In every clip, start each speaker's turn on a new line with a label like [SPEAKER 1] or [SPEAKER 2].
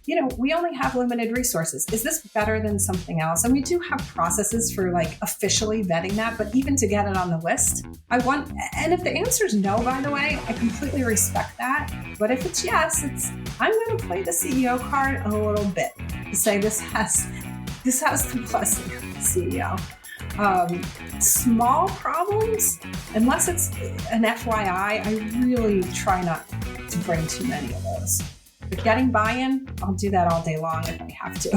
[SPEAKER 1] we only have limited resources. Is this better than something else? And we do have processes for like officially vetting that, but even to get it on the list, and if the answer is no, by the way, I completely respect that. But if it's yes, I'm going to play the CEO card a little bit to say this has the blessing of the CEO. Small problems, unless it's an FYI, I really try not to bring too many of those. But getting buy-in, I'll do that all day long if I have to.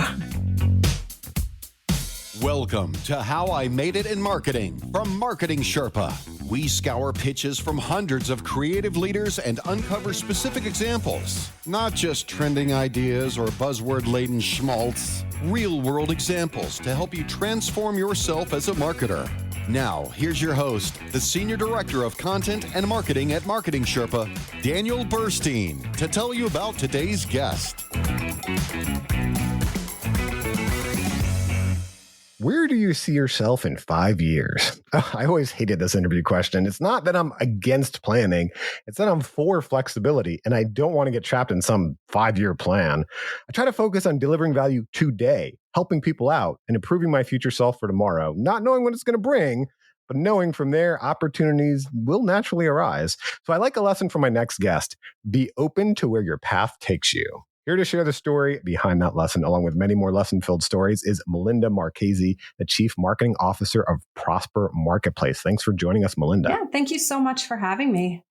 [SPEAKER 2] Welcome to How I Made It in Marketing from Marketing Sherpa. We scour pitches from hundreds of creative leaders and uncover specific examples, not just trending ideas or buzzword-laden schmaltz, real-world examples to help you transform yourself as a marketer. Now, here's your host, the Senior Director of Content and Marketing at Marketing Sherpa, Daniel Burstein, to tell you about today's guest.
[SPEAKER 3] Where do you see yourself in 5 years? I always hated this interview question. It's not that I'm against planning. It's that I'm for flexibility, and I don't want to get trapped in some 5-year plan. I try to focus on delivering value today, helping people out, and improving my future self for tomorrow, not knowing what it's going to bring, but knowing from there opportunities will naturally arise. So I like a lesson from my next guest. Be open to where your path takes you. Here to share the story behind that lesson, along with many more lesson-filled stories, is Melinda Marchesi, the Chief Marketing Officer of Prosper Marketplace. Thanks for joining us, Melinda.
[SPEAKER 1] Yeah, thank you so much for having me.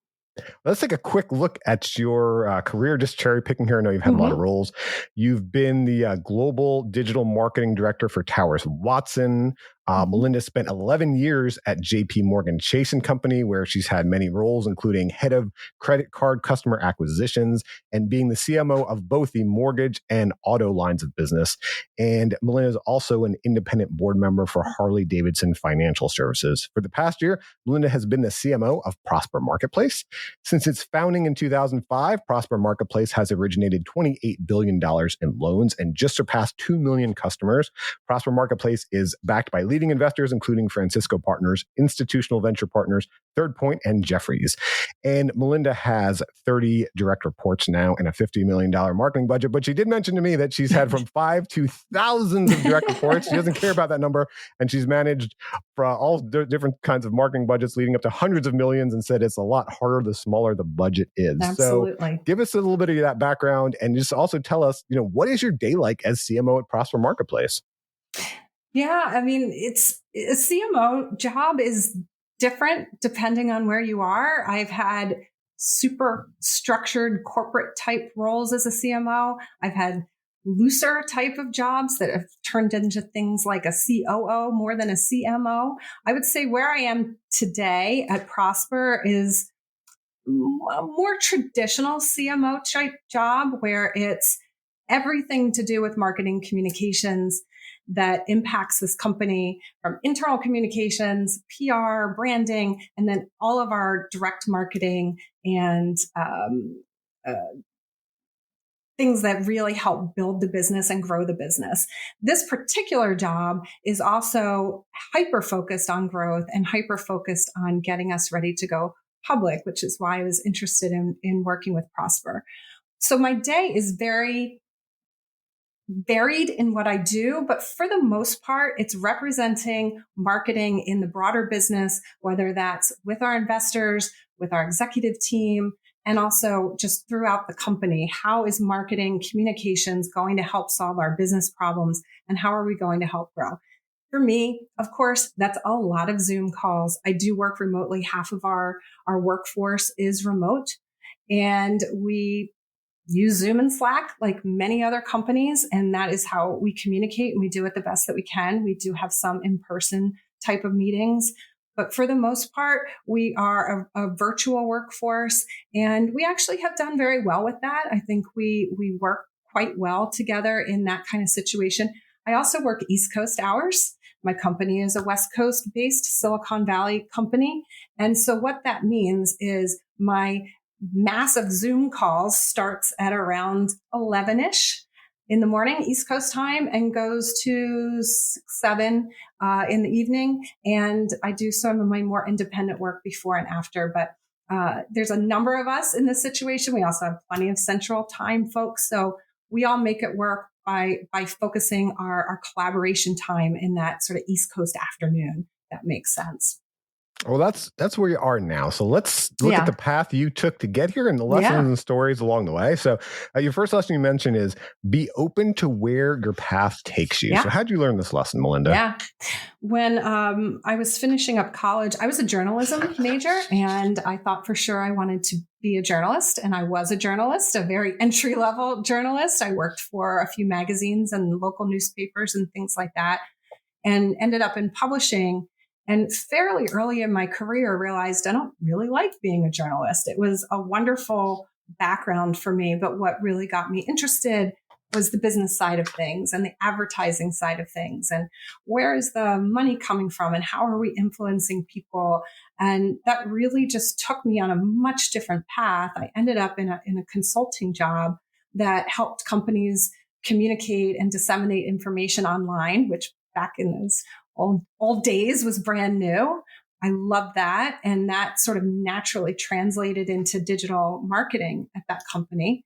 [SPEAKER 3] Let's take a quick look at your career, just cherry picking here. I know you've had a lot of roles. You've been the Global Digital Marketing Director for Towers Watson. Melinda spent 11 years at JP Morgan Chase & Company, where she's had many roles, including head of credit card customer acquisitions and being the CMO of both the mortgage and auto lines of business. And Melinda is also an independent board member for Harley-Davidson Financial Services. For the past year, Melinda has been the CMO of Prosper Marketplace. Since its founding in 2005, Prosper Marketplace has originated $28 billion in loans and just surpassed 2 million customers. Prosper Marketplace is backed by leading investors, including Francisco Partners, Institutional Venture Partners, Third Point, and Jefferies. And Melinda has 30 direct reports now and a $50 million marketing budget. But she did mention to me that she's had from 5 to thousands of direct reports. She doesn't care about that number. And she's managed for all different kinds of marketing budgets leading up to hundreds of millions, and said it's a lot harder the smaller the budget is.
[SPEAKER 1] Absolutely.
[SPEAKER 3] So give us a little bit of that background and just also tell us, what is your day like as CMO at Prosper Marketplace?
[SPEAKER 1] Yeah, I mean, a CMO job is different depending on where you are. I've had super structured corporate type roles as a CMO. I've had looser type of jobs that have turned into things like a COO more than a CMO. I would say where I am today at Prosper is a more traditional CMO type job, where it's everything to do with marketing communications that impacts this company, from internal communications, PR, branding, and then all of our direct marketing and things that really help build the business and grow the business. This particular job is also hyper-focused on growth and hyper-focused on getting us ready to go public, which is why I was interested in working with Prosper. So my day is very varied in what I do, but for the most part, it's representing marketing in the broader business, whether that's with our investors, with our executive team, and also just throughout the company. How is marketing communications going to help solve our business problems, and how are we going to help grow? For me, of course, that's a lot of Zoom calls. I do work remotely. Half of our workforce is remote, and we use Zoom and Slack like many other companies, and that is how we communicate, and we do it the best that we can. We do have some in-person type of meetings, but for the most part, we are a virtual workforce, and we actually have done very well with that. I think we work quite well together in that kind of situation. I also work East Coast hours. My company is a West Coast based Silicon Valley company. And so what that means is my massive Zoom calls starts at around 11-ish in the morning, East Coast time, and goes to 6, 7 in the evening. And I do some of my more independent work before and after. But there's a number of us in this situation. We also have plenty of central time folks. So we all make it work by focusing our collaboration time in that sort of East Coast afternoon. That makes sense.
[SPEAKER 3] Well, that's where you are now. So let's look at the path you took to get here and the lessons and stories along the way. So your first lesson you mentioned is be open to where your path takes you. So how'd you learn this lesson, Melinda?
[SPEAKER 1] Yeah. When I was finishing up college, I was a journalism major, and I thought for sure I wanted to be a journalist. And I was a journalist, a very entry-level journalist. I worked for a few magazines and local newspapers and things like that, and ended up in publishing. And fairly early in my career, realized I don't really like being a journalist. It was a wonderful background for me, but what really got me interested was the business side of things and the advertising side of things, and where is the money coming from and how are we influencing people? And that really just took me on a much different path. I ended up in a consulting job that helped companies communicate and disseminate information online, which back in those old days was brand new. I love that. And that sort of naturally translated into digital marketing at that company.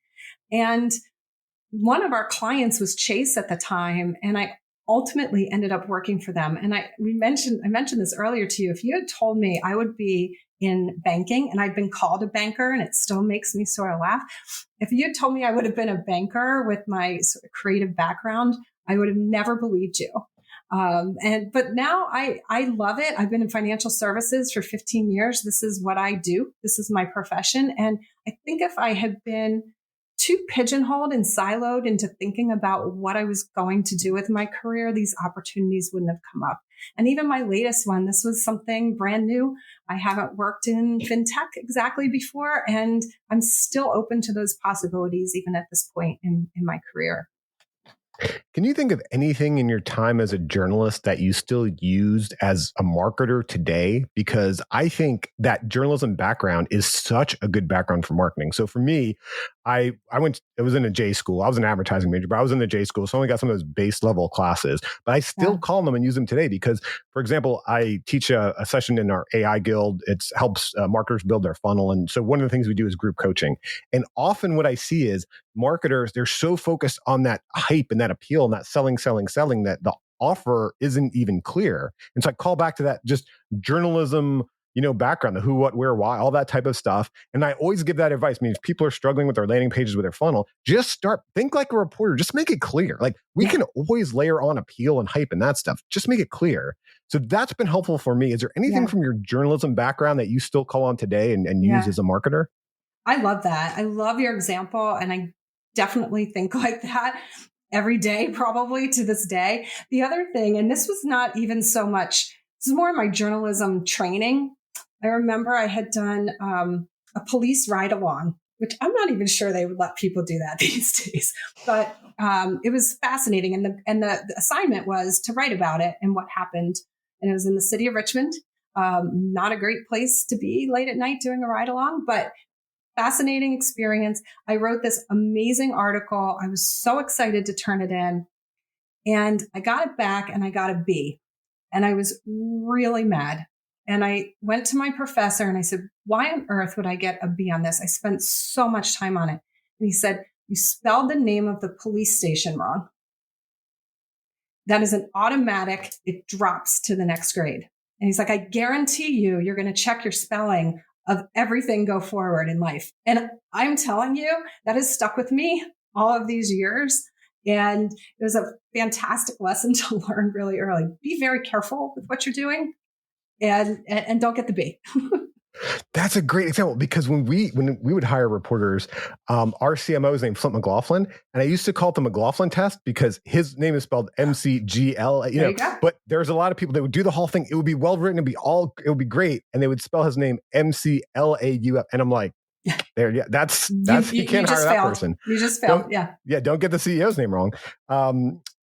[SPEAKER 1] And one of our clients was Chase at the time, and I ultimately ended up working for them. And I mentioned this earlier to you. If you had told me I would be in banking, and I've been called a banker, and it still makes me sort of laugh. If you had told me I would have been a banker with my sort of creative background, I would have never believed you. But now I love it. I've been in financial services for 15 years. This is what I do. This is my profession. And I think if I had been too pigeonholed and siloed into thinking about what I was going to do with my career, these opportunities wouldn't have come up. And even my latest one, this was something brand new. I haven't worked in fintech exactly before, and I'm still open to those possibilities even at this point in my career.
[SPEAKER 3] Can you think of anything in your time as a journalist that you still used as a marketer today? Because I think that journalism background is such a good background for marketing. So for me, I was in a J school. I was an advertising major, but I was in the J school. So I only got some of those base level classes, but I still call them and use them today because, for example, I teach a session in our AI guild. It helps marketers build their funnel. And so one of the things we do is group coaching. And often what I see is marketers, they're so focused on that hype and that appeal and that selling that the offer isn't even clear. And so I call back to that just journalism, background, the who, what, where, why, all that type of stuff. And I always give that advice. I mean, if people are struggling with their landing pages, with their funnel, just think like a reporter. Just make it clear. Like we can always layer on appeal and hype and that stuff. Just make it clear. So that's been helpful for me. Is there anything from your journalism background that you still call on today and use as a marketer?
[SPEAKER 1] I love that. I love your example. And I definitely think like that every day, probably to this day. The other thing, and this was not even so much, this is more my journalism training. I remember I had done a police ride along, which I'm not even sure they would let people do that these days. But it was fascinating. And the assignment was to write about it and what happened. And it was in the city of Richmond. Not a great place to be late at night doing a ride along, but fascinating experience. I wrote this amazing article. I was so excited to turn it in. And I got it back and I got a B. And I was really mad. And I went to my professor and I said, why on earth would I get a B on this? I spent so much time on it. And he said, you spelled the name of the police station wrong. That is an automatic, it drops to the next grade. And he's like, I guarantee you're going to check your spelling of everything go forward in life. And I'm telling you, that has stuck with me all of these years. And it was a fantastic lesson to learn really early. Be very careful with what you're doing and don't get the B.
[SPEAKER 3] That's a great example because when we would hire reporters, our CMO's name is Flint McLaughlin, and I used to call it the McLaughlin test because his name is spelled MCGL. But there's a lot of people that would do the whole thing. It would be well written, it would be great, and they would spell his name MCLAUF, and I'm like, there, that's you can't hire that person.
[SPEAKER 1] You just failed,
[SPEAKER 3] Don't get the CEO's name wrong.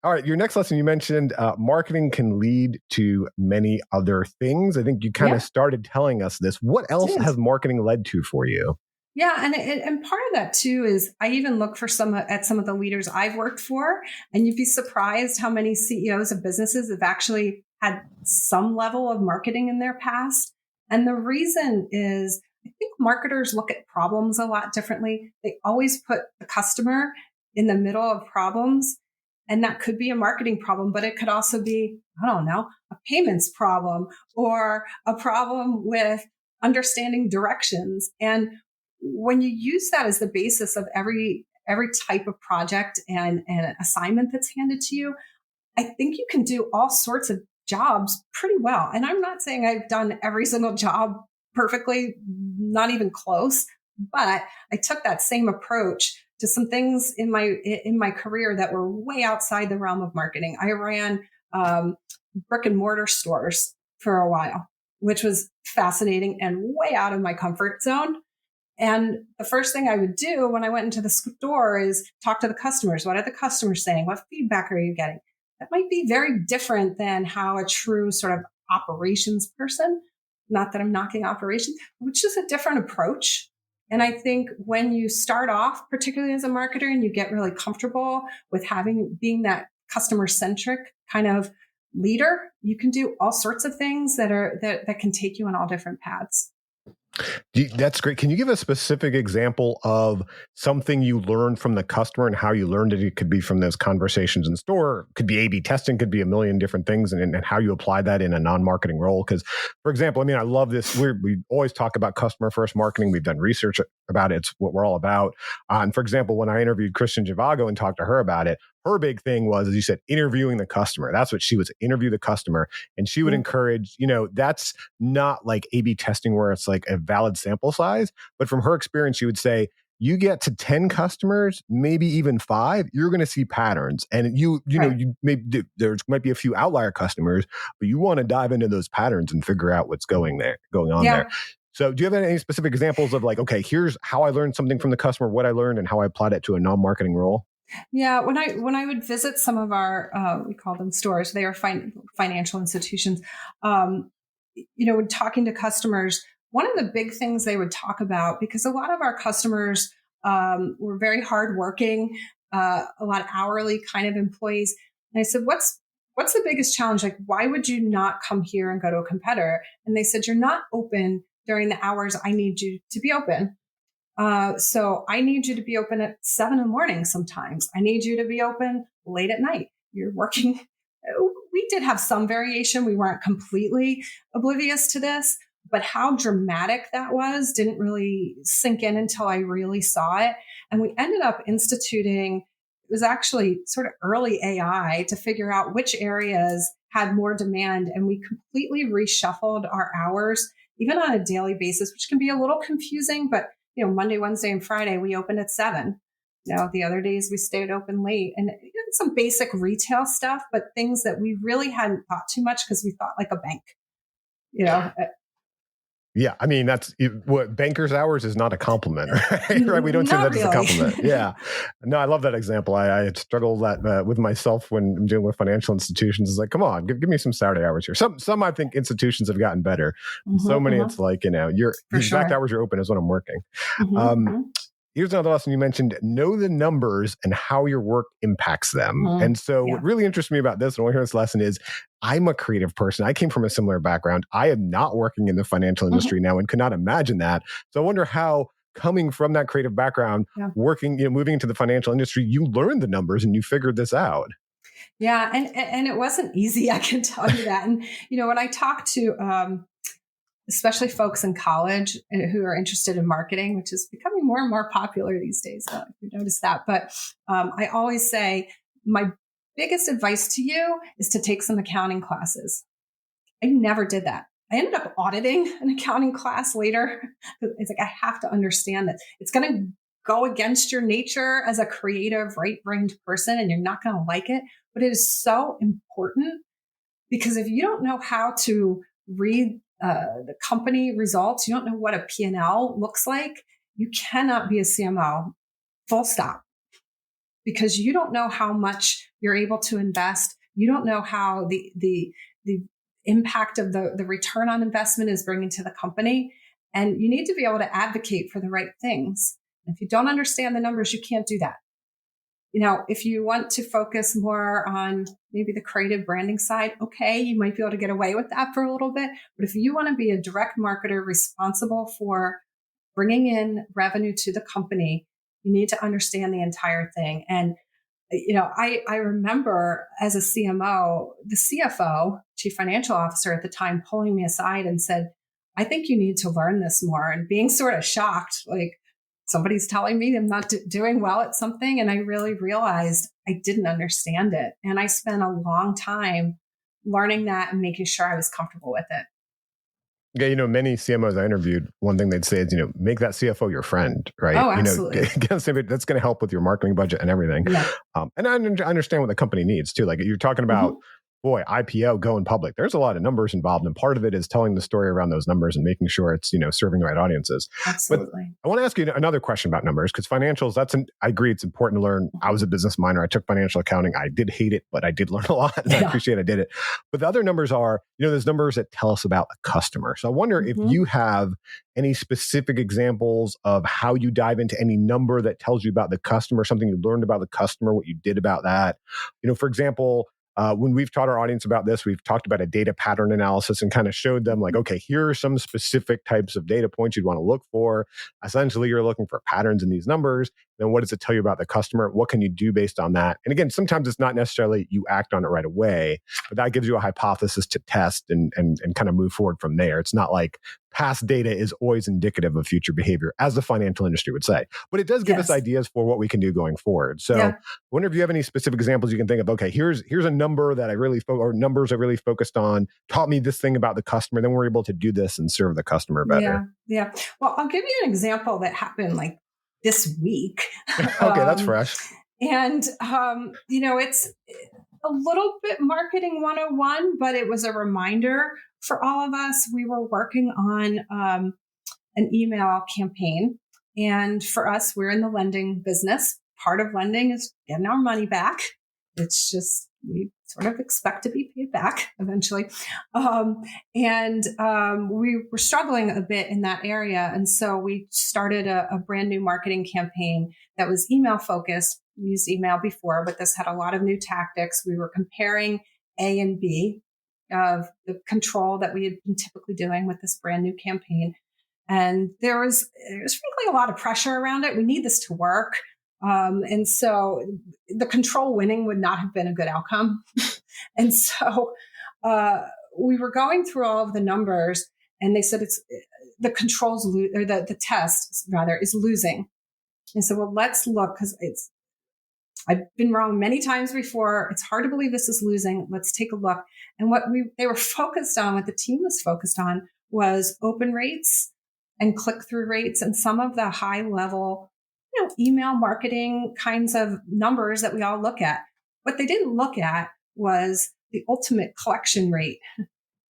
[SPEAKER 3] All right, your next lesson, you mentioned marketing can lead to many other things. I think you kind of started telling us this. What else has marketing led to for you?
[SPEAKER 1] Yeah, and part of that too is I even look for some of the leaders I've worked for, and you'd be surprised how many CEOs of businesses have actually had some level of marketing in their past. And the reason is I think marketers look at problems a lot differently. They always put the customer in the middle of problems. And that could be a marketing problem, but it could also be, I don't know, a payments problem or a problem with understanding directions. And when you use that as the basis of every type of project and assignment that's handed to you, I think you can do all sorts of jobs pretty well. And I'm not saying I've done every single job perfectly, not even close, but I took that same approach to some things in my career that were way outside the realm of marketing. I ran brick and mortar stores for a while, which was fascinating and way out of my comfort zone. And the first thing I would do when I went into the store is talk to the customers. What are the customers saying? What feedback are you getting? That might be very different than how a true sort of operations person, not that I'm knocking operations, which is a different approach. And I think when you start off, particularly as a marketer, and you get really comfortable with being that customer centric kind of leader, you can do all sorts of things that can take you on all different paths.
[SPEAKER 3] That's great. Can you give a specific example of something you learned from the customer and how you learned it? It could be from those conversations in store, could be A/B testing, could be a million different things, and how you apply that in a non-marketing role. Because, for example, I love this. We always talk about customer-first marketing. We've done research about it. It's what we're all about. And for example, when I interviewed Kristen Zhivago and talked to her about it, her big thing was, as you said, interviewing the customer. That's what she was, interview the customer. And she would encourage, that's not like A/B testing where it's like a valid sample size. But from her experience, she would say, you get to 10 customers, maybe even 5, you're going to see patterns. And there might be a few outlier customers, but you want to dive into those patterns and figure out what's going on there. So do you have any specific examples of like, okay, here's how I learned something from the customer, what I learned, and how I applied it to a non-marketing role?
[SPEAKER 1] Yeah, when I would visit some of our, we call them stores, they are financial institutions. When talking to customers, one of the big things they would talk about, because a lot of our customers were very hardworking, a lot of hourly kind of employees. And I said, "What's the biggest challenge? Like, why would you not come here and go to a competitor?" And they said, "You're not open during the hours I need you to be open." So I need you to be open at 7 a.m. sometimes. I need you to be open late at night. You're working. We did have some variation. We weren't completely oblivious to this, but how dramatic that was didn't really sink in until I really saw it. And we ended up instituting, it was actually sort of early AI to figure out which areas had more demand. And we completely reshuffled our hours, even on a daily basis, which can be a little confusing, but Monday, Wednesday, and Friday, we opened at 7. The other days we stayed open late, and some basic retail stuff, but things that we really hadn't thought too much because we thought like a bank,
[SPEAKER 3] Yeah, that's what banker's hours is not a compliment, right? We don't say that as a compliment. Yeah, no, I love that example. I struggle that with myself when I'm dealing with financial institutions. It's like, come on, give me some Saturday hours here. Some I think institutions have gotten better. So many, it's like your exact hours you're open is when I'm working. Here's another lesson you mentioned: know the numbers and how your work impacts them. And so what really interests me about this, and I want to hear this lesson, is I'm a creative person. I came from a similar background. I am not working in the financial industry now and could not imagine that. So I wonder how, coming from that creative background, working, moving into the financial industry, you learned the numbers and you figured this out.
[SPEAKER 1] Yeah. And it wasn't easy. I can tell you that. And, when I talk to, especially folks in college who are interested in marketing, which is becoming more and more popular these days. If you notice that. But I always say my biggest advice to you is to take some accounting classes. I never did that. I ended up auditing an accounting class later. It's like, I have to understand that it's going to go against your nature as a creative, right-brained person, and you're not going to like it. But it is so important, because if you don't know how to read the company results, you don't know what a P&L looks like, you cannot be a CMO, full stop, because you don't know how much you're able to invest. You don't know how the impact of the return on investment is bringing to the company. And you need to be able to advocate for the right things. If you don't understand the numbers, you can't do that. If you want to focus more on maybe the creative branding side, okay, you might be able to get away with that for a little bit. But if you want to be a direct marketer responsible for bringing in revenue to the company, You need to understand the entire thing. And, I remember as a CMO, the CFO, Chief Financial Officer at the time, pulling me aside and said, I think you need to learn this more, and being sort of shocked, like somebody's telling me I'm not doing well at something. And I really realized I didn't understand it. And I spent a long time learning that and making sure I was comfortable with it.
[SPEAKER 3] Yeah, many CMOs I interviewed, one thing they'd say is, make that CFO your friend, right?
[SPEAKER 1] Oh, absolutely.
[SPEAKER 3] That's going to help with your marketing budget and everything.
[SPEAKER 1] Yeah.
[SPEAKER 3] And I understand what the company needs too. Like you're talking about, boy, IPO going public. There's a lot of numbers involved, and part of it is telling the story around those numbers and making sure it's serving the right audiences.
[SPEAKER 1] Absolutely.
[SPEAKER 3] But I want to ask you another question about numbers, because financials. I agree, it's important to learn. I was a business minor. I took financial accounting. I did hate it, but I did learn a lot, and I appreciate I did it. But the other numbers are, there's numbers that tell us about the customer. So I wonder if you have any specific examples of how you dive into any number that tells you about the customer, something you learned about the customer, what you did about that. For example, when we've taught our audience about this, we've talked about a data pattern analysis and kind of showed them like, okay, here are some specific types of data points you'd want to look for. Essentially, you're looking for patterns in these numbers. Then what does it tell you about the customer? What can you do based on that? And again, sometimes it's not necessarily you act on it right away, but that gives you a hypothesis to test and kind of move forward from there. It's not like past data is always indicative of future behavior, as the financial industry would say. But it does give us ideas for what we can do going forward. So I wonder if you have any specific examples you can think of. Okay, here's a number that or numbers I really focused on, taught me this thing about the customer. Then we're able to do this and serve the customer better.
[SPEAKER 1] Yeah. Well, I'll give you an example that happened like this week.
[SPEAKER 3] Okay, that's fresh.
[SPEAKER 1] And, it's a little bit marketing 101, but it was a reminder for all of us. We were working on an email campaign. And for us, we're in the lending business. Part of lending is getting our money back. It's just, we sort of expect to be paid back eventually. We were struggling a bit in that area. And so we started a brand new marketing campaign that was email focused. We used email before, but this had a lot of new tactics. We were comparing A and B of the control that we had been typically doing with this brand new campaign. And there was frankly a lot of pressure around it. We need this to work. And so the control winning would not have been a good outcome. And so we were going through all of the numbers, and they said the controls or the test rather is losing. And so, well, let's look, because I've been wrong many times before. It's hard to believe this is losing. Let's take a look. And what they were focused on, what the team was focused on, was open rates and click-through rates and some of the high level email marketing kinds of numbers that we all look at. What they didn't look at was the ultimate collection rate,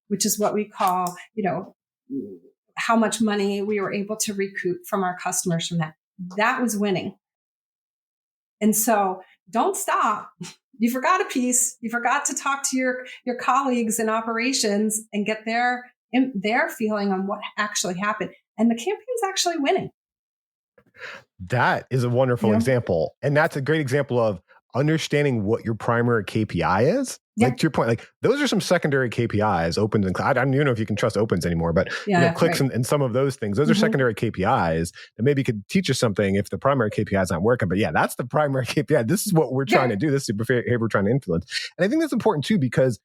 [SPEAKER 1] which is what we call, how much money we were able to recoup from our customers from that. That was winning. And so don't stop. You forgot a piece. You forgot to talk to your colleagues in operations and get their feeling on what actually happened. And the campaign's actually winning.
[SPEAKER 3] That is a wonderful example. And that's a great example of understanding what your primary KPI is.
[SPEAKER 1] Yeah.
[SPEAKER 3] Like to your point, like those are some secondary KPIs, opens and I don't even know if you can trust opens anymore, but clicks and some of those things, those are secondary KPIs that maybe could teach us something if the primary KPI is not working. But that's the primary KPI. This is what we're trying to do. This is the behavior we're trying to influence. And I think that's important too, because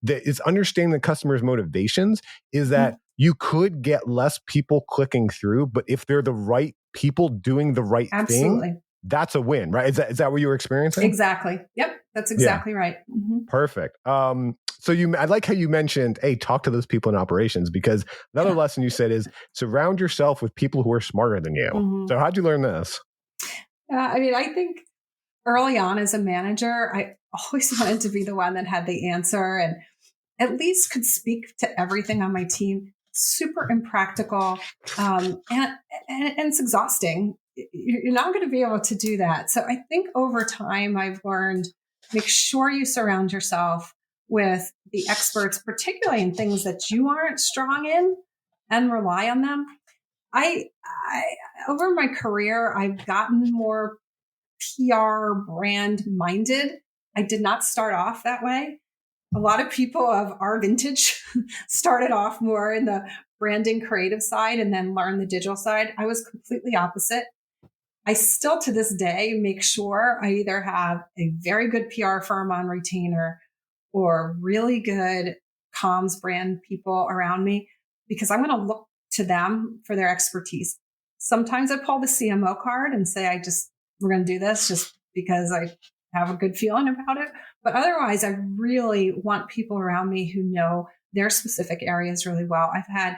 [SPEAKER 3] it's understanding the customer's motivations is that you could get less people clicking through, but if they're the right people doing the right thing, that's a win, right? Is that what you were experiencing?
[SPEAKER 1] Exactly. Yep. That's exactly right. Mm-hmm.
[SPEAKER 3] Perfect. So I like how you mentioned, hey, talk to those people in operations, because another lesson you said is surround yourself with people who are smarter than you. Mm-hmm. So how'd you learn this?
[SPEAKER 1] I think early on as a manager, I always wanted to be the one that had the answer and at least could speak to everything on my team. Super impractical. And it's exhausting. You're not going to be able to do that. So I think over time, I've learned, make sure you surround yourself with the experts, particularly in things that you aren't strong in, and rely on them. I over my career, I've gotten more PR brand minded. I did not start off that way. A lot of people of our vintage started off more in the branding creative side and then learned the digital side. I was completely opposite. I still to this day make sure I either have a very good PR firm on retainer or really good comms brand people around me, because I'm going to look to them for their expertise. Sometimes I pull the CMO card and say, we're going to do this just because I have a good feeling about it. But otherwise, I really want people around me who know their specific areas really well. I've had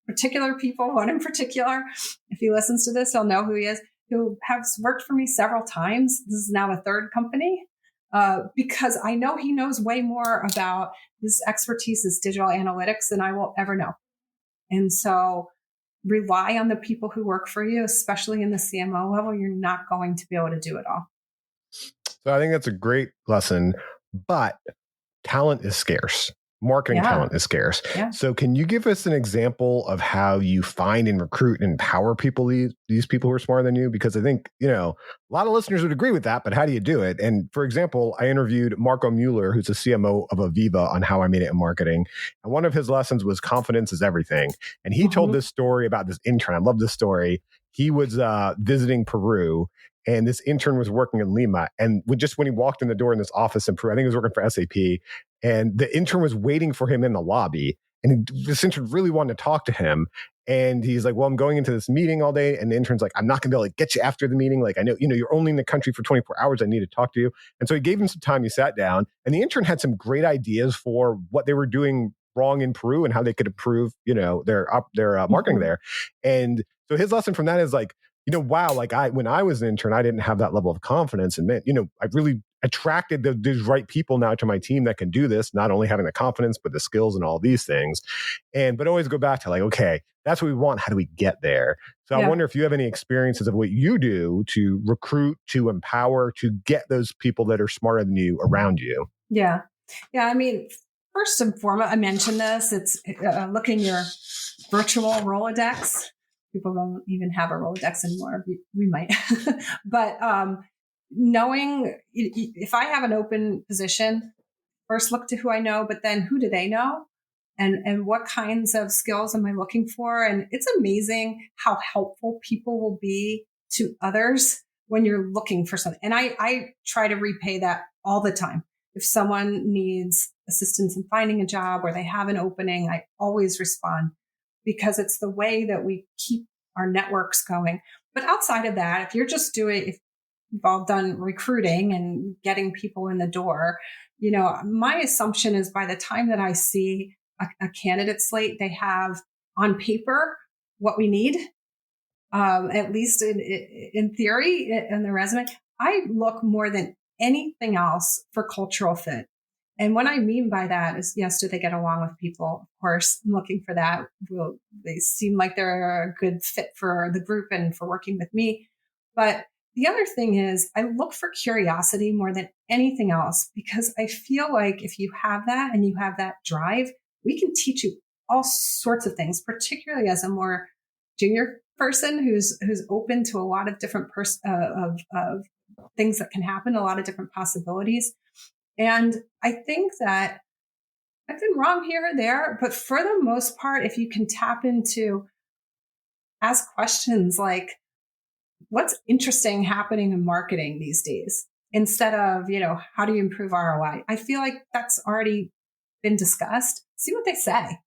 [SPEAKER 1] particular people, one in particular, if he listens to this, he'll know who he is, who has worked for me several times. This is now the third company, because I know he knows way more about his expertise is digital analytics than I will ever know. And so rely on the people who work for you, especially in the CMO level. You're not going to be able to do it all.
[SPEAKER 3] So I think that's a great lesson, but talent is scarce. Marketing talent is scarce.
[SPEAKER 1] Yeah.
[SPEAKER 3] So can you give us an example of how you find and recruit and empower people, these people who are smarter than you? Because I think, a lot of listeners would agree with that, but how do you do it? And for example, I interviewed Marco Mueller, who's the CMO of Aviva, on how I made it in marketing. And one of his lessons was confidence is everything. And he told this story about this intern. I love this story. He was visiting Peru, and this intern was working in Lima. And when he walked in the door in this office in Peru, I think he was working for SAP, and the intern was waiting for him in the lobby. And this intern really wanted to talk to him. And he's like, well, I'm going into this meeting all day. And the intern's like, I'm not going to be able to get you after the meeting. Like, I know, you're only in the country for 24 hours. I need to talk to you. And so he gave him some time. He sat down, and the intern had some great ideas for what they were doing wrong in Peru and how they could improve, their marketing there. And so his lesson from that is like, wow, like when I was an intern, I didn't have that level of confidence. And I really attracted these right people now to my team that can do this, not only having the confidence, but the skills and all these things. But always go back to like, okay, that's what we want. How do we get there? So I wonder if you have any experiences of what you do to recruit, to empower, to get those people that are smarter than you around you.
[SPEAKER 1] Yeah. Yeah. I mean, first and foremost, I mentioned this, it's looking your virtual Rolodex. People don't even have a Rolodex anymore. We might, but knowing if I have an open position, first look to who I know, but then who do they know? And what kinds of skills am I looking for? And it's amazing how helpful people will be to others when you're looking for something. And I try to repay that all the time. If someone needs assistance in finding a job or they have an opening, I always respond, because it's the way that we keep our networks going. But outside of that, if you've all done recruiting and getting people in the door, my assumption is by the time that I see a candidate slate, they have on paper what we need, at least in theory, in the resume. I look more than anything else for cultural fit. And what I mean by that is, yes, do they get along with people? Of course, I'm looking for that. Will they seem like they're a good fit for the group and for working with me? But the other thing is I look for curiosity more than anything else, because I feel like if you have that and you have that drive, we can teach you all sorts of things, particularly as a more junior person who's open to a lot of different of things that can happen, a lot of different possibilities. And I think that I've been wrong here or there, but for the most part, if you can tap into, ask questions like, what's interesting happening in marketing these days, instead of, how do you improve ROI? I feel like that's already been discussed. See what they say.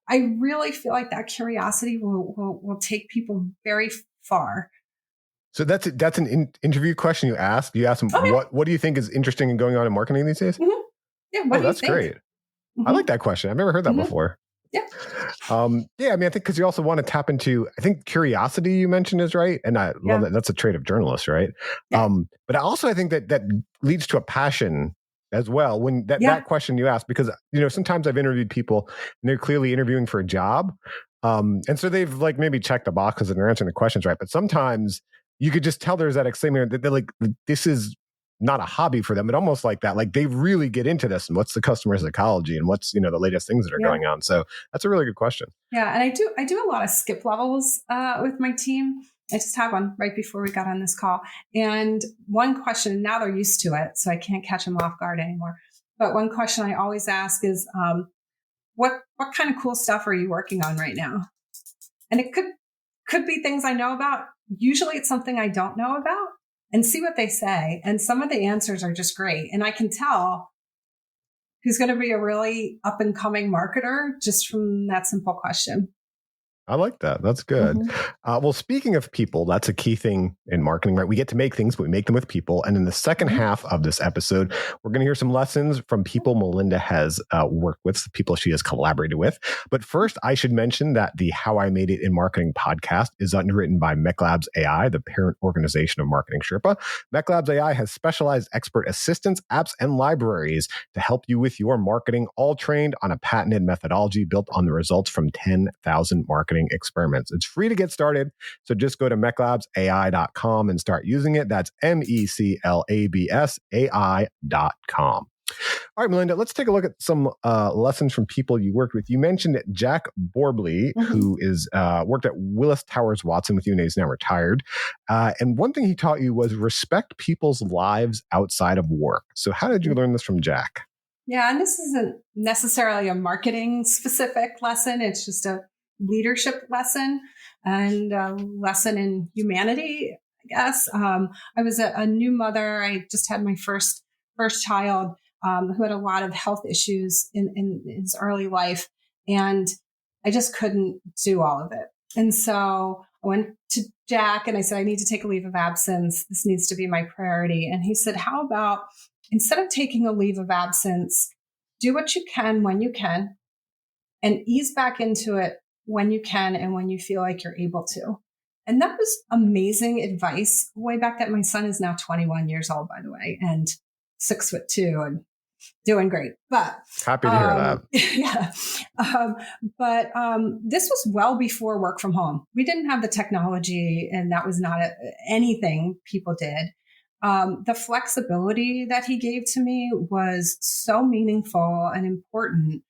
[SPEAKER 1] I really feel like that curiosity will take people very far.
[SPEAKER 3] So that's an interview question you ask. You ask them, what do you think is interesting and going on in marketing these days?
[SPEAKER 1] Mm-hmm. Yeah. What do you think?
[SPEAKER 3] That's great. Mm-hmm. I like that question. I've never heard that before.
[SPEAKER 1] Yeah.
[SPEAKER 3] I mean, I think because you also want to tap into, I think curiosity you mentioned is right. And I love that. That's a trait of journalists, right? Yeah. But also I think that leads to a passion as well. When that question you ask, because, sometimes I've interviewed people and they're clearly interviewing for a job. And so they've like maybe checked the boxes and they're answering the questions right. But sometimes you could just tell there's that excitement that they're like, this is not a hobby for them, but almost like that. Like they really get into this and what's the customer psychology and what's, the latest things that are going on. So that's a really good question. Yeah.
[SPEAKER 1] And I do a lot of skip levels with my team. I just had one right before we got on this call. And one question, now they're used to it, so I can't catch them off guard anymore. But one question I always ask is, what kind of cool stuff are you working on right now? And it could be things I know about, usually it's something I don't know about, and see what they say. And some of the answers are just great. And I can tell who's going to be a really up and coming marketer just from that simple question.
[SPEAKER 3] I like that. That's good. Well, speaking of people, that's a key thing in marketing, right? We get to make things, but we make them with people. And in the second half of this episode, we're going to hear some lessons from people Melinda has worked with, the people she has collaborated with. But first, I should mention that the How I Made It in Marketing podcast is underwritten by MechLabs AI, the parent organization of Marketing Sherpa. MechLabs AI has specialized expert assistants, apps, and libraries to help you with your marketing, all trained on a patented methodology built on the results from 10,000 marketing experiments. It's free to get started, so just go to mechlabsai.com and start using it. That's MECLABSAI.com. All right, Melinda, let's take a look at some lessons from people you worked with. You mentioned Jack Borbley, who is worked at Willis Towers Watson with you, and he's now retired. And one thing he taught you was respect people's lives outside of work. So how did you learn this from Jack?
[SPEAKER 1] Yeah, and this isn't necessarily a marketing specific lesson. It's just a leadership lesson and a lesson in humanity, I guess. I was a new mother. I just had my first child who had a lot of health issues in his early life. And I just couldn't do all of it. And so I went to Jack and I said, I need to take a leave of absence. This needs to be my priority. And he said, how about instead of taking a leave of absence, do what you can when you can and ease back into it when you can and when you feel like you're able to. And that was amazing advice way back then. My son is now 21 years old, by the way, and 6'2" and doing great. But
[SPEAKER 3] happy to hear that.
[SPEAKER 1] Yeah. But this was well before work from home. We didn't have the technology, and that was not anything people did. The flexibility that he gave to me was so meaningful and important.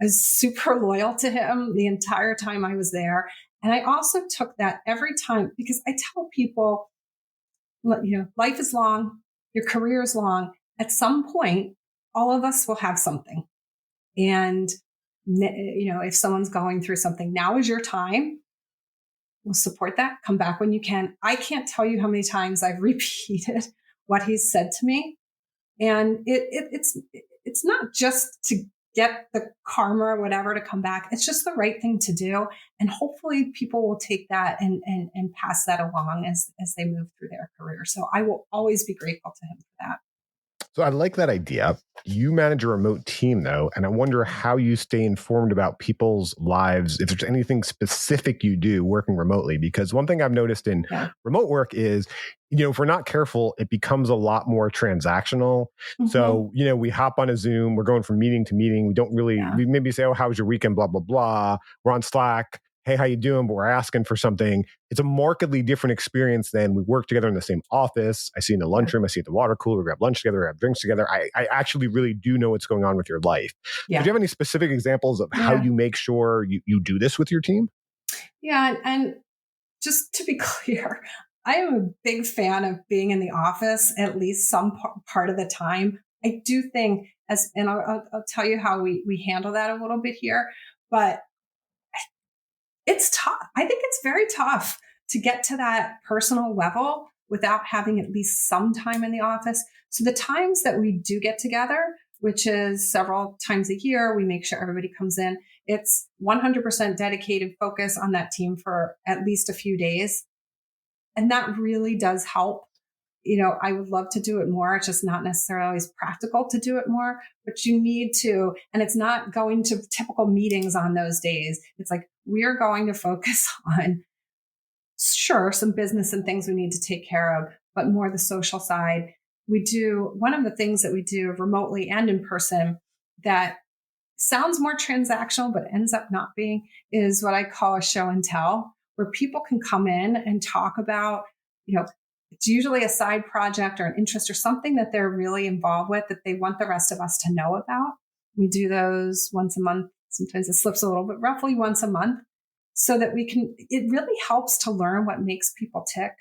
[SPEAKER 1] I was super loyal to him the entire time I was there. And I also took that every time, because I tell people, life is long, your career is long. At some point, all of us will have something. And, if someone's going through something, now is your time. We'll support that. Come back when you can. I can't tell you how many times I've repeated what he's said to me. And it's not just to get the karma or whatever to come back. It's just the right thing to do. And hopefully people will take that and pass that along as they move through their career. So I will always be grateful to him for that.
[SPEAKER 3] So I like that idea. You manage a remote team, though, and I wonder how you stay informed about people's lives, if there's anything specific you do working remotely. Because one thing I've noticed in remote work is, if we're not careful, it becomes a lot more transactional. So, we hop on a Zoom, we're going from meeting to meeting. We don't really, we maybe say, oh, how was your weekend? Blah, blah, blah. We're on Slack. Hey, how you doing? But we're asking for something. It's a markedly different experience than we work together in the same office. I see you in the lunchroom. I see you at the water cooler. We grab lunch together. We have drinks together. I actually really do know what's going on with your life. Yeah. So do you have any specific examples of how you make sure you do this with your team?
[SPEAKER 1] Yeah. And just to be clear, I am a big fan of being in the office at least some part of the time. I do think and I'll tell you how we handle that a little bit here, but it's tough. I think it's very tough to get to that personal level without having at least some time in the office. So the times that we do get together, which is several times a year, we make sure everybody comes in. It's 100% dedicated focus on that team for at least a few days. And that really does help. I would love to do it more. It's just not necessarily always practical to do it more, but you need to, and it's not going to typical meetings on those days. It's like, we are going to focus on, sure, some business and things we need to take care of, but more the social side. One of the things that we do remotely and in person that sounds more transactional, but ends up not being, is what I call a show and tell, where people can come in and talk about, it's usually a side project or an interest or something that they're really involved with that they want the rest of us to know about. We do those once a month. Sometimes it slips a little, but roughly once a month, so that it really helps to learn what makes people tick.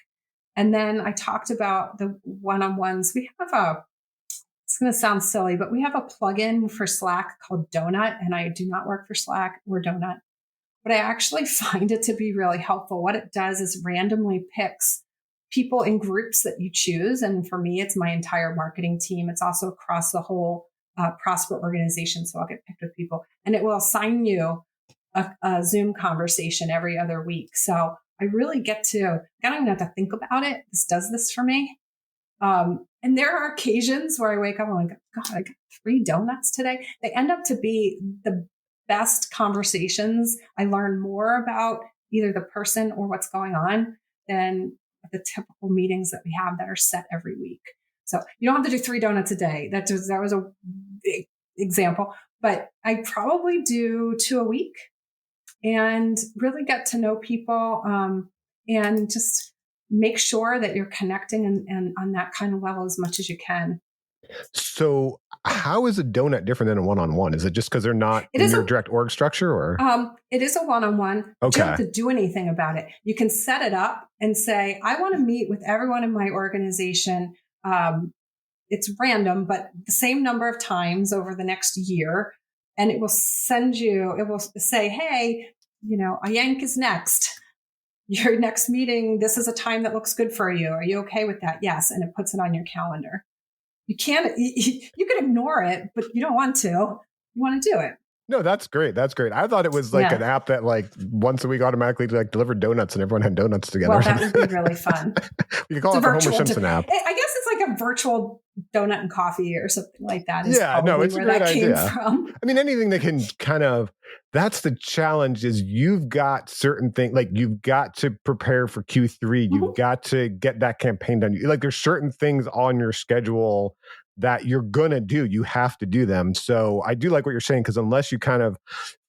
[SPEAKER 1] And then I talked about the one-on-ones. We have it's going to sound silly, but we have a plugin for Slack called Donut, and I do not work for Slack or Donut. but I actually find it to be really helpful. What it does is randomly picks people in groups that you choose. And for me, it's my entire marketing team. It's also across the whole Prosper organization. So I'll get picked with people, and it will assign you a Zoom conversation every other week. So I really get to, I don't even have to think about it. This does this for me. And there are occasions where I wake up and I'm like, God, I got 3 donuts today. They end up to be the best conversations. I learn more about either the person or what's going on than the typical meetings that we have that are set every week. So you don't have to do 3 donuts a day. That was a big example, but I probably do 2 a week and really get to know people, and just make sure that you're connecting and on that kind of level as much as you can.
[SPEAKER 3] So how is a donut different than a one-on-one? Is it just because they're not in your direct org structure, or?
[SPEAKER 1] It is a one-on-one.
[SPEAKER 3] Okay.
[SPEAKER 1] You don't have to do anything about it. You can set it up and say, I want to meet with everyone in my organization. It's random, but the same number of times over the next year. And it will say, hey, Ayank is next. Your next meeting, this is a time that looks good for you. Are you okay with that? Yes. And it puts it on your calendar. You can ignore it, but you don't want to. You want to do it.
[SPEAKER 3] No, that's great. That's great. I thought it was like an app that like once a week automatically like delivered donuts and everyone had donuts together.
[SPEAKER 1] Well, that would be really fun.
[SPEAKER 3] You could call it the Homer Simpson app.
[SPEAKER 1] I guess it's like a virtual donut and coffee or something like that.
[SPEAKER 3] It's a great idea. I mean, anything that can kind of, that's the challenge is you've got certain things, like you've got to prepare for Q3. You've got to get that campaign done. Like there's certain things on your schedule that you're going to do. You have to do them. So I do like what you're saying, because unless you kind of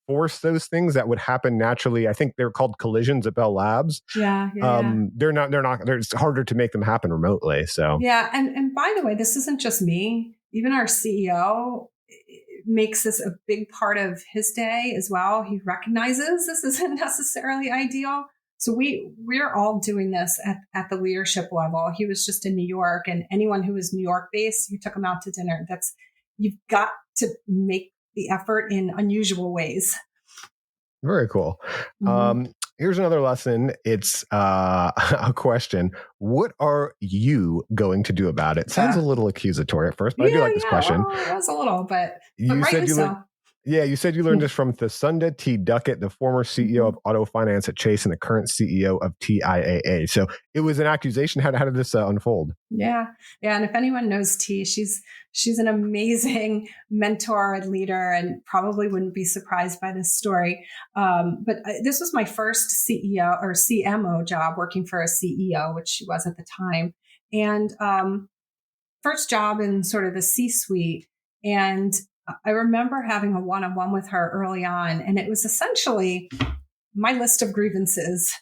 [SPEAKER 3] force those things that would happen naturally, I think they're called collisions at Bell Labs.
[SPEAKER 1] Yeah.
[SPEAKER 3] It's harder to make them happen remotely. So
[SPEAKER 1] yeah. And by the way, this isn't just me. Even our CEO makes this a big part of his day as well. He recognizes this isn't necessarily ideal. So we're all doing this at the leadership level. He was just in New York, and anyone who is New York based, you took them out to dinner. You've got to make the effort in unusual ways.
[SPEAKER 3] Very cool. Here's another lesson. It's a question. What are you going to do about it? Sounds a little accusatory at first, but I do like this question.
[SPEAKER 1] Well, it was a little, but
[SPEAKER 3] you said you
[SPEAKER 1] so.
[SPEAKER 3] You said you learned this from Thasunda T. Duckett, the former CEO of Auto Finance at Chase and the current CEO of TIAA. So it was an accusation. How did this unfold? Yeah.
[SPEAKER 1] And if anyone knows T, she's an amazing mentor and leader, and probably wouldn't be surprised by this story. But this was my first CEO or CMO job, working for a CEO, which she was at the time. And first job in sort of the C-suite. And I remember having a one-on-one with her early on, and it was essentially my list of grievances,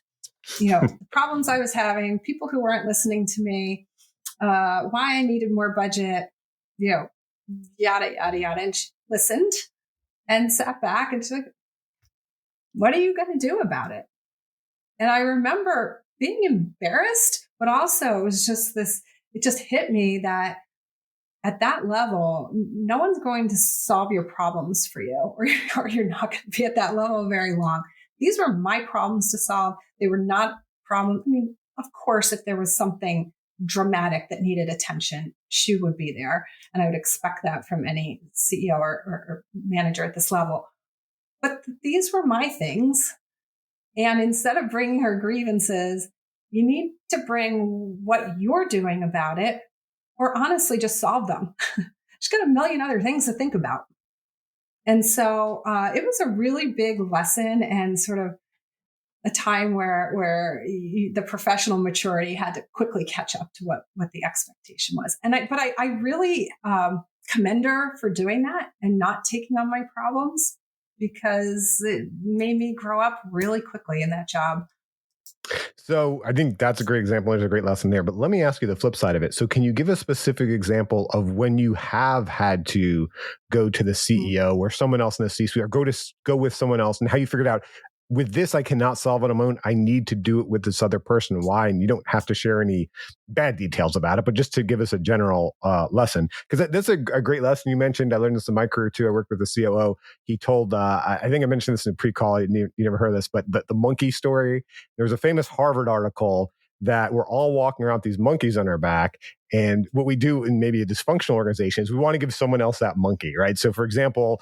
[SPEAKER 1] the problems I was having, people who weren't listening to me, why I needed more budget, yada, yada, yada. And she listened and sat back and she's like, what are you going to do about it? And I remember being embarrassed, but also it was just it just hit me that at that level, no one's going to solve your problems for you, or you're not going to be at that level very long. These were my problems to solve. They were not problems. I mean, of course, if there was something dramatic that needed attention, she would be there. And I would expect that from any CEO or manager at this level. But these were my things. And instead of bringing her grievances, you need to bring what you're doing about it, or honestly just solve them. She's got a million other things to think about. And so it was a really big lesson, and sort of a time where the professional maturity had to quickly catch up to what the expectation was. And I really commend her for doing that and not taking on my problems, because it made me grow up really quickly in that job.
[SPEAKER 3] So I think that's a great example. There's a great lesson there. But let me ask you the flip side of it. So can you give a specific example of when you have had to go to the CEO or someone else in the C-suite, or go with someone else, and how you figured out, with this, I cannot solve it on my own. I need to do it with this other person. Why? And you don't have to share any bad details about it, but just to give us a general lesson. Because that's a great lesson you mentioned. I learned this in my career too. I worked with a COO. He told, I think I mentioned this in a pre-call. You never heard of this, but the monkey story. There was a famous Harvard article that we're all walking around with these monkeys on our back. And what we do in maybe a dysfunctional organization is we want to give someone else that monkey, right? So for example,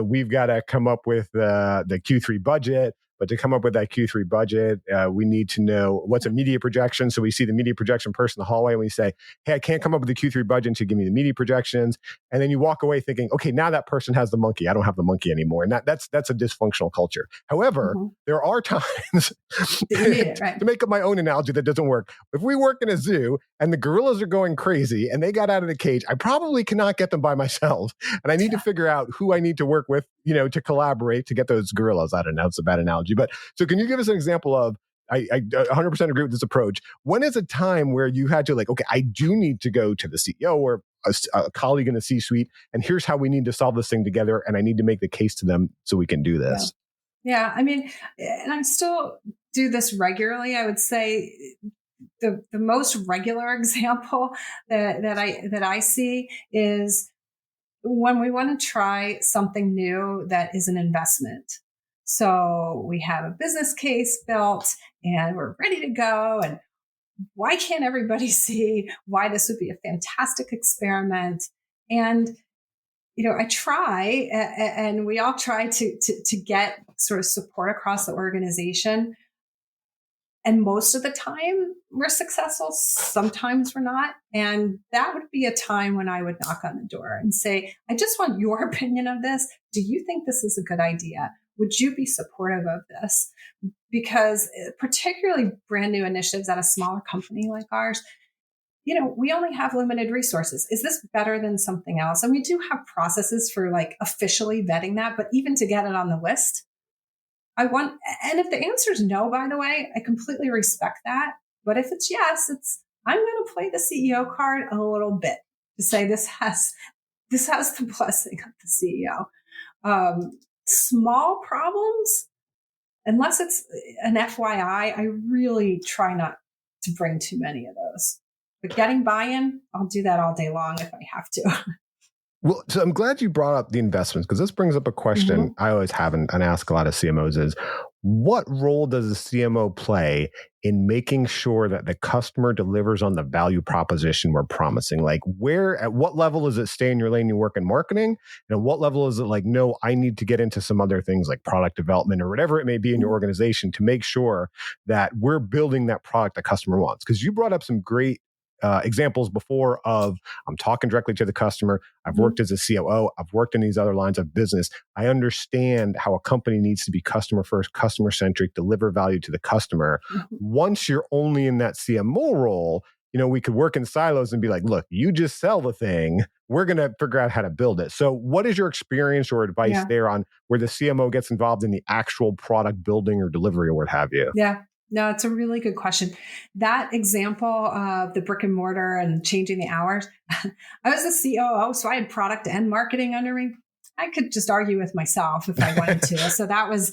[SPEAKER 3] we've got to come up with the Q3 budget. But to come up with that Q3 budget, we need to know what's a media projection. So we see the media projection person in the hallway and we say, hey, I can't come up with the Q3 budget until you give me the media projections. And then you walk away thinking, okay, now that person has the monkey. I don't have the monkey anymore. And that's a dysfunctional culture. However, there are times to make up my own analogy that doesn't work. If we work in a zoo and the gorillas are going crazy and they got out of the cage, I probably cannot get them by myself. And I need to figure out who I need to work with, to collaborate to get those gorillas. I don't know. It's a bad analogy. But so can you give us an example of, I 100% agree with this approach. When is a time where you had to okay, I do need to go to the CEO or a colleague in the C-suite, and here's how we need to solve this thing together, and I need to make the case to them so we can do this.
[SPEAKER 1] Yeah. I mean, and I still do this regularly. I would say the most regular example that I see is when we want to try something new that is an investment. So we have a business case built and we're ready to go. And why can't everybody see why this would be a fantastic experiment? And, I try and we all try to get sort of support across the organization. And most of the time we're successful. Sometimes we're not. And that would be a time when I would knock on the door and say, I just want your opinion of this. Do you think this is a good idea? Would you be supportive of this? Because particularly brand new initiatives at a smaller company like ours, we only have limited resources. Is this better than something else? And we do have processes for officially vetting that, but even to get it on the list, and if the answer is no, by the way, I completely respect that. But if it's yes, I'm going to play the CEO card a little bit to say this has the blessing of the CEO. Small problems, unless it's an FYI, I really try not to bring too many of those. But getting buy-in, I'll do that all day long if I have to.
[SPEAKER 3] Well, so I'm glad you brought up the investments, because this brings up a question I always have and ask a lot of CMOs is, what role does a CMO play in making sure that the customer delivers on the value proposition we're promising? At what level is it stay in your lane, you work in marketing? And at what level is it no, I need to get into some other things like product development or whatever it may be in your organization to make sure that we're building that product the customer wants? Because you brought up some great examples before of I'm talking directly to the customer. I've worked as a COO. I've worked in these other lines of business. I understand how a company needs to be customer first, customer centric, deliver value to the customer. Once you're only in that CMO role, we could work in silos and be like, look, you just sell the thing. We're going to figure out how to build it. So what is your experience or advice there on where the CMO gets involved in the actual product building or delivery or what have you?
[SPEAKER 1] Yeah. No, it's a really good question. That example of the brick and mortar and changing the hours, I was a COO, so I had product and marketing under me. I could just argue with myself if I wanted to. So that was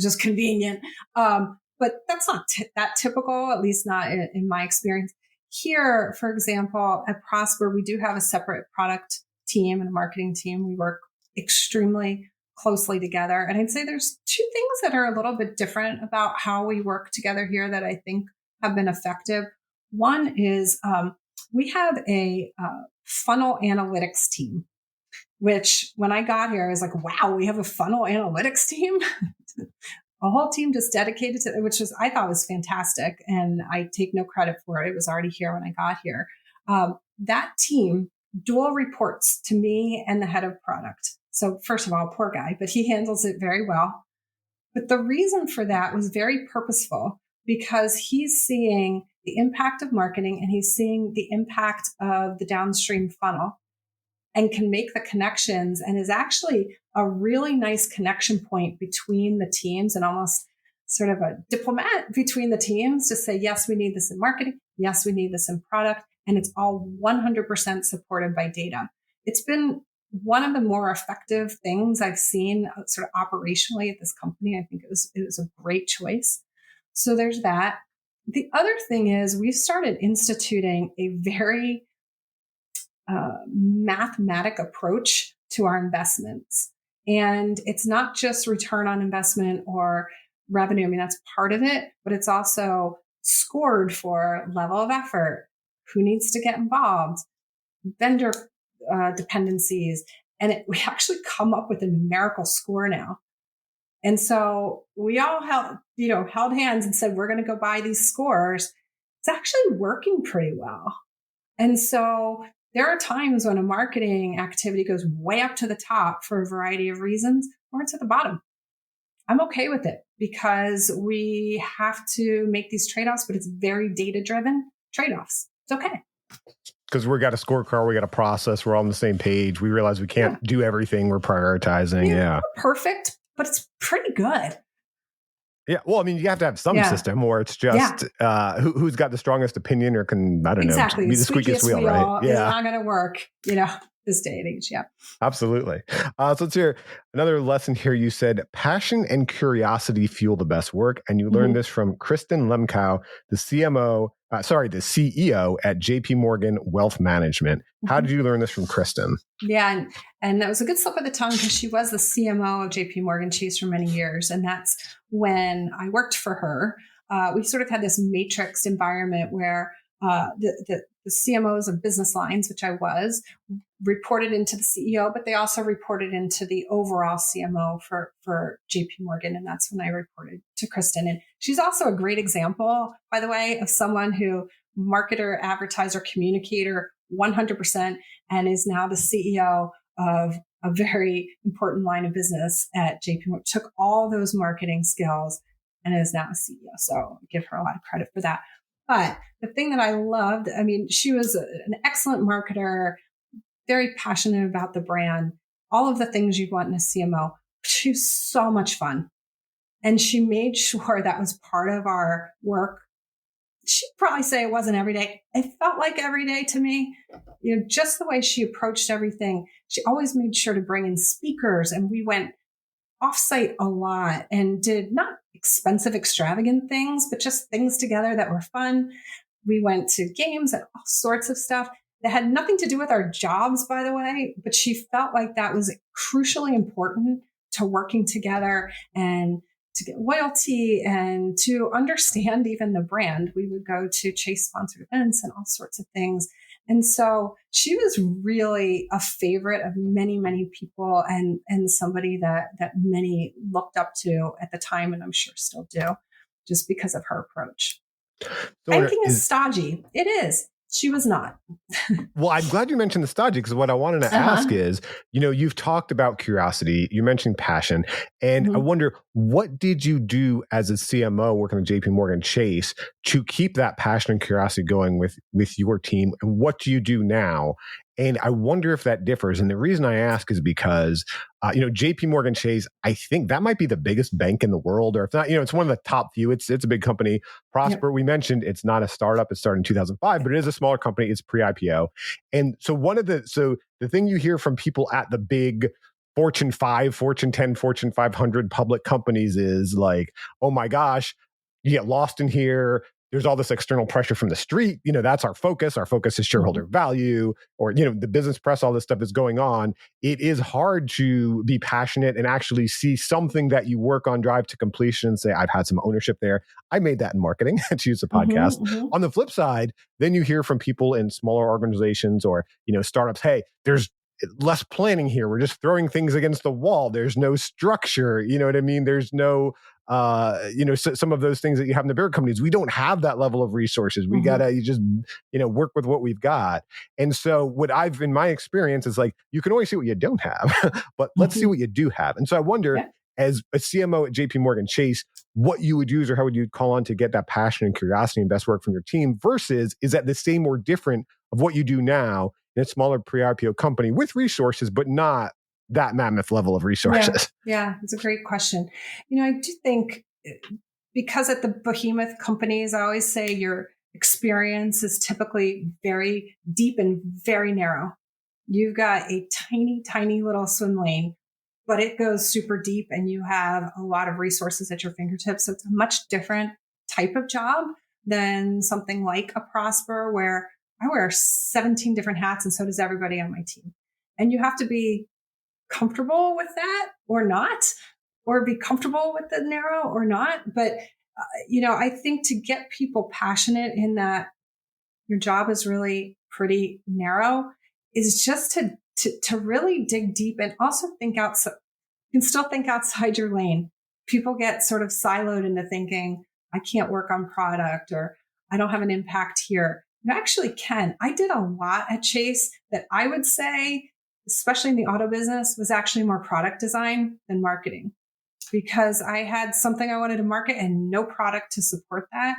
[SPEAKER 1] just convenient. But that's not that typical, at least not in my experience. Here, for example, at Prosper, we do have a separate product team and a marketing team. We work extremely closely together. And I'd say there's two things that are a little bit different about how we work together here that I think have been effective. One is we have a funnel analytics team, which when I got here, I was like, wow, we have a funnel analytics team. A whole team just dedicated to it, which I thought was fantastic. And I take no credit for it. It was already here when I got here. That team dual reports to me and the head of product. So first of all, poor guy, but he handles it very well. But the reason for that was very purposeful because he's seeing the impact of marketing and he's seeing the impact of the downstream funnel and can make the connections and is actually a really nice connection point between the teams and almost sort of a diplomat between the teams to say, yes, we need this in marketing. Yes, we need this in product. And it's all 100% supported by data. It's been one of the more effective things I've seen sort of operationally at this company. I think it was a great choice. So there's that. The other thing is we started instituting a very mathematic approach to our investments. And it's not just return on investment or revenue. I mean, that's part of it, but it's also scored for level of effort, who needs to get involved, vendor dependencies. And we actually come up with a numerical score now. And so we all held hands and said, we're going to go buy these scores. It's actually working pretty well. And so there are times when a marketing activity goes way up to the top for a variety of reasons, or it's at the bottom. I'm okay with it because we have to make these trade-offs, but it's very data-driven trade-offs. It's okay.
[SPEAKER 3] Because we got a scorecard, we got a process, we're all on the same page. We realize we can't do everything, we're prioritizing.
[SPEAKER 1] Not perfect, but it's pretty good.
[SPEAKER 3] Yeah. Well, I mean, you have to have some system where it's just who's got the strongest opinion or can, I don't know, be the squeakiest wheel, right?
[SPEAKER 1] Yeah. It's not going to work, this day and age. Yeah.
[SPEAKER 3] Absolutely. So let's hear another lesson here. You said passion and curiosity fuel the best work. And you learned this from Kristen Lemkow, the CEO at JP Morgan Wealth Management. How did you learn this from Kristen?
[SPEAKER 1] Yeah. And that was a good slip of the tongue because she was the CMO of JP Morgan Chase for many years. And that's when I worked for her. We sort of had this matrixed environment where the CMOs of business lines, which I was, reported into the CEO, but they also reported into the overall CMO for JP Morgan. And that's when I reported to Kristen. And she's also a great example, by the way, of someone who marketer, advertiser, communicator, 100%, and is now the CEO of a very important line of business at JP Morgan. Took all those marketing skills and is now a CEO. So I give her a lot of credit for that. But the thing that I loved, I mean, she was an excellent marketer, very passionate about the brand, all of the things you'd want in a CMO. She was so much fun. And she made sure that was part of our work. She'd probably say it wasn't every day. It felt like every day to me. Just the way she approached everything. She always made sure to bring in speakers, and we went offsite a lot and did not expensive, extravagant things, but just things together that were fun. We went to games and all sorts of stuff that had nothing to do with our jobs, by the way, but she felt like that was crucially important to working together and to get loyalty and to understand even the brand. We would go to Chase sponsored events and all sorts of things. And so she was really a favorite of many, many people and somebody that many looked up to at the time, and I'm sure still do, just because of her approach. So I think it's stodgy. It is. She was not.
[SPEAKER 3] Well, I'm glad you mentioned the stodgy, because what I wanted to ask is, you've talked about curiosity, you mentioned passion, and I wonder, what did you do as a CMO working at JP Morgan Chase to keep that passion and curiosity going with your team? And what do you do now? And I wonder if that differs. And the reason I ask is because, JP Morgan Chase, I think that might be the biggest bank in the world, or if not, it's one of the top few. It's a big company. Prosper, we mentioned, it's not a startup. It started in 2005, but it is a smaller company. It's pre-IPO. And so the thing you hear from people at the big Fortune 5, Fortune 10, Fortune 500 public companies is like, oh my gosh, you get lost in here. There's all this external pressure from the street. That's our focus. Our focus is shareholder value, or, the business press, all this stuff is going on. It is hard to be passionate and actually see something that you work on, drive to completion, and say, I've had some ownership there. I made that in marketing, to use a podcast. On the flip side, then you hear from people in smaller organizations or, startups, hey, there's less planning here. We're just throwing things against the wall. There's no structure. You know what I mean? There's no, some of those things that you have in the bigger companies. We don't have that level of resources. We gotta just, work with what we've got. And so what I've, in my experience, is like, you can always see what you don't have, but let's see what you do have. And so I wonder, as a CMO at JP Morgan Chase, what you would use or how would you call on to get that passion and curiosity and best work from your team versus is that the same or different of what you do now in a smaller pre-IPO company with resources, but not that mammoth level of resources?
[SPEAKER 1] Yeah, it's a great question. I do think because at the behemoth companies, I always say your experience is typically very deep and very narrow. You've got a tiny, tiny little swim lane, but it goes super deep and you have a lot of resources at your fingertips. So it's a much different type of job than something like a Prosper, where I wear 17 different hats and so does everybody on my team. And you have to be comfortable with that or not, or be comfortable with the narrow or not. But, I think to get people passionate in that your job is really pretty narrow is just to really dig deep and also think outside. You can still think outside your lane. People get sort of siloed into thinking, I can't work on product or I don't have an impact here. You actually can. I did a lot at Chase that I would say, especially in the auto business, was actually more product design than marketing, because I had something I wanted to market and no product to support that.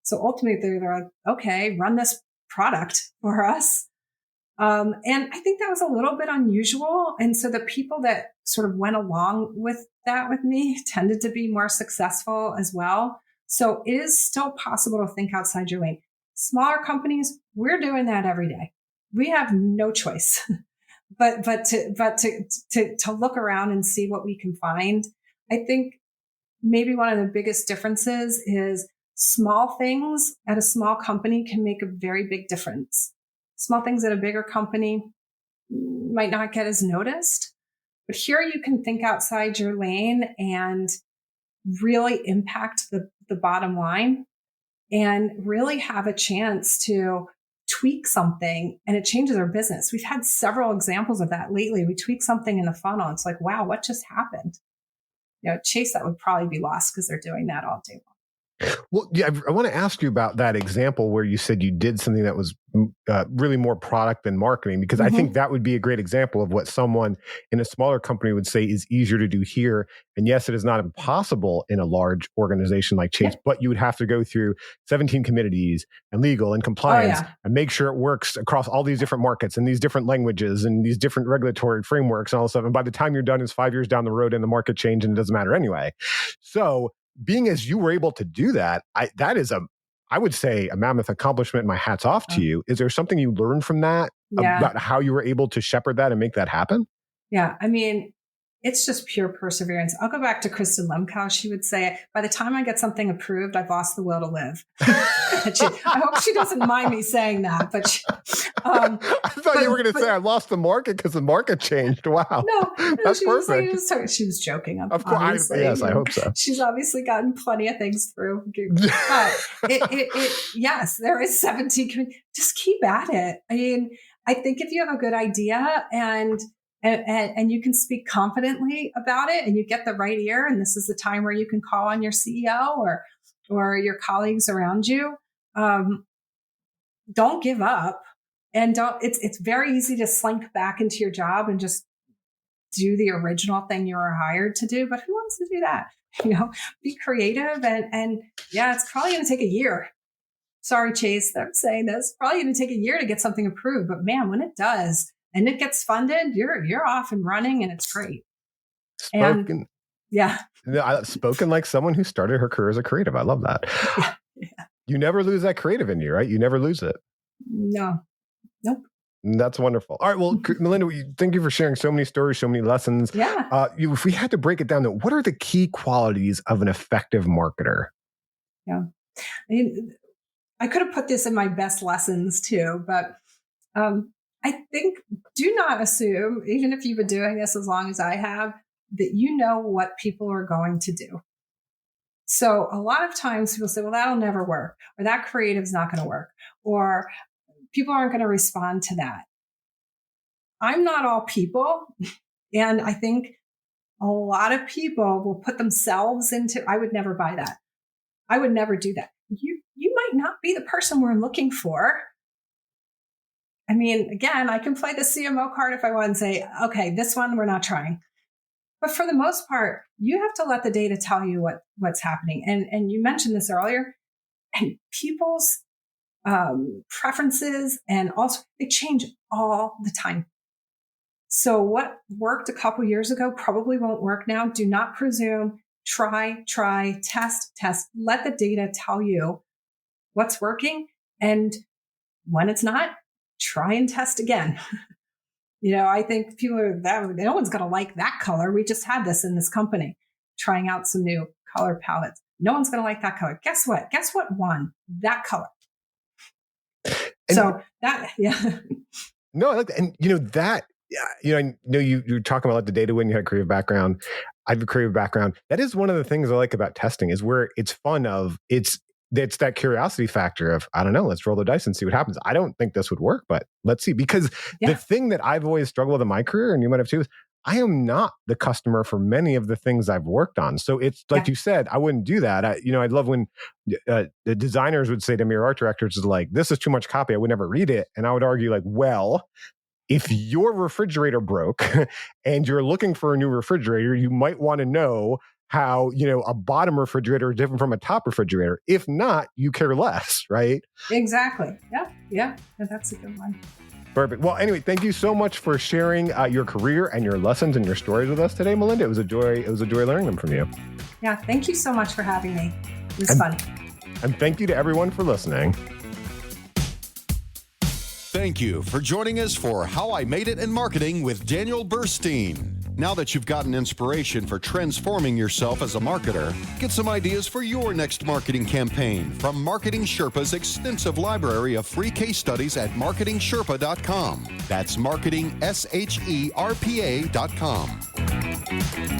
[SPEAKER 1] So ultimately they're like, okay, run this product for us. And I think that was a little bit unusual. And so the people that sort of went along with that with me tended to be more successful as well. So it is still possible to think outside your lane. Smaller companies, we're doing that every day. We have no choice but to look around and see what we can find. I think maybe one of the biggest differences is small things at a small company can make a very big difference. Small things at a bigger company might not get as noticed, but here you can think outside your lane and really impact the bottom line and really have a chance to tweak something and it changes our business. We've had several examples of that lately. We tweak something in the funnel. It's like, wow, what just happened? Chase, that would probably be lost because they're doing that all day long.
[SPEAKER 3] Well, yeah, I want to ask you about that example where you said you did something that was really more product than marketing, because I think that would be a great example of what someone in a smaller company would say is easier to do here. And yes, it is not impossible in a large organization like Chase, but you would have to go through 17 committees and legal and compliance and make sure it works across all these different markets and these different languages and these different regulatory frameworks and all this stuff. And by the time you're done, it's 5 years down the road and the market changed and it doesn't matter anyway. So being as you were able to do that, that is I would say a mammoth accomplishment. My hat's off to you. Is there something you learned from that about how you were able to shepherd that and make that happen?
[SPEAKER 1] Yeah. I mean, it's just pure perseverance. I'll go back to Kristen Lemkow. She would say, by the time I get something approved, I've lost the will to live. I hope she doesn't mind me saying that. But
[SPEAKER 3] I thought you were going to say I lost the market because the market changed. Wow.
[SPEAKER 1] No,
[SPEAKER 3] that's perfect.
[SPEAKER 1] She was joking.
[SPEAKER 3] Of course. Yes, I hope so.
[SPEAKER 1] She's obviously gotten plenty of things through. But yes, there is 17. Just keep at it. I mean, I think if you have a good idea and you can speak confidently about it and you get the right ear, and this is the time where you can call on your CEO or your colleagues around you. Don't give up, and it's very easy to slink back into your job and just do the original thing you were hired to do. But who wants to do that? Be creative and it's probably going to take a year. Sorry, Chase, I'm saying this. Probably going to take a year to get something approved, but man, when it does, and it gets funded, you're off and running, and it's great.
[SPEAKER 3] Spoken like someone who started her career as a creative. I love that. Yeah. You never lose that creative in you, right? You never lose it.
[SPEAKER 1] No. Nope.
[SPEAKER 3] That's wonderful. All right. Well, Melinda, thank you for sharing so many stories, so many lessons.
[SPEAKER 1] Yeah.
[SPEAKER 3] If we had to break it down, what are the key qualities of an effective marketer?
[SPEAKER 1] Yeah. I could have put this in my best lessons too, but I think do not assume, even if you've been doing this as long as I have, that you know what people are going to do. So a lot of times people say, well, that'll never work, or that creative's not going to work, or people aren't going to respond to that. I'm not all people. And I think a lot of people will put themselves into, I would never buy that. I would never do that. You might not be the person we're looking for. I mean, again, I can play the CMO card if I want and say, okay, this one we're not trying. But for the most part, you have to let the data tell you what's happening. And you mentioned this earlier, and people's preferences and also they change all the time. So what worked a couple years ago probably won't work now. Do not presume. Try, test. Let the data tell you what's working. And when it's not, try and test again. I think people are no one's going to like that color. We just had this in this company, trying out some new color palettes. No one's going to like that color. Guess what? Guess what won? That color.
[SPEAKER 3] And
[SPEAKER 1] so that, yeah.
[SPEAKER 3] No, I like that. And that, I know you're talking about like the data when you had a creative background. I have a creative background. That is one of the things I like about testing, is where it's fun it's that curiosity factor of, I don't know, let's roll the dice and see what happens. I don't think this would work, but let's see. Because the thing that I've always struggled with in my career, and you might have too, is I am not the customer for many of the things I've worked on. So it's like you said, I wouldn't do that. I'd love when the designers would say to me, or art directors, is like, this is too much copy, I would never read it. And I would argue like, well, if your refrigerator broke and you're looking for a new refrigerator, you might want to know how, a bottom refrigerator is different from a top refrigerator. If not, you care less, right?
[SPEAKER 1] Exactly. Yeah. That's a good one.
[SPEAKER 3] Perfect. Well, anyway, thank you so much for sharing your career and your lessons and your stories with us today, Melinda. It was a joy learning them from you.
[SPEAKER 1] Yeah. Thank you so much for having me. It was fun.
[SPEAKER 3] And thank you to everyone for listening.
[SPEAKER 2] Thank you for joining us for How I Made It in Marketing with Daniel Burstein. Now that you've gotten inspiration for transforming yourself as a marketer, get some ideas for your next marketing campaign from Marketing Sherpa's extensive library of free case studies at marketingsherpa.com. That's marketingsherpa.com.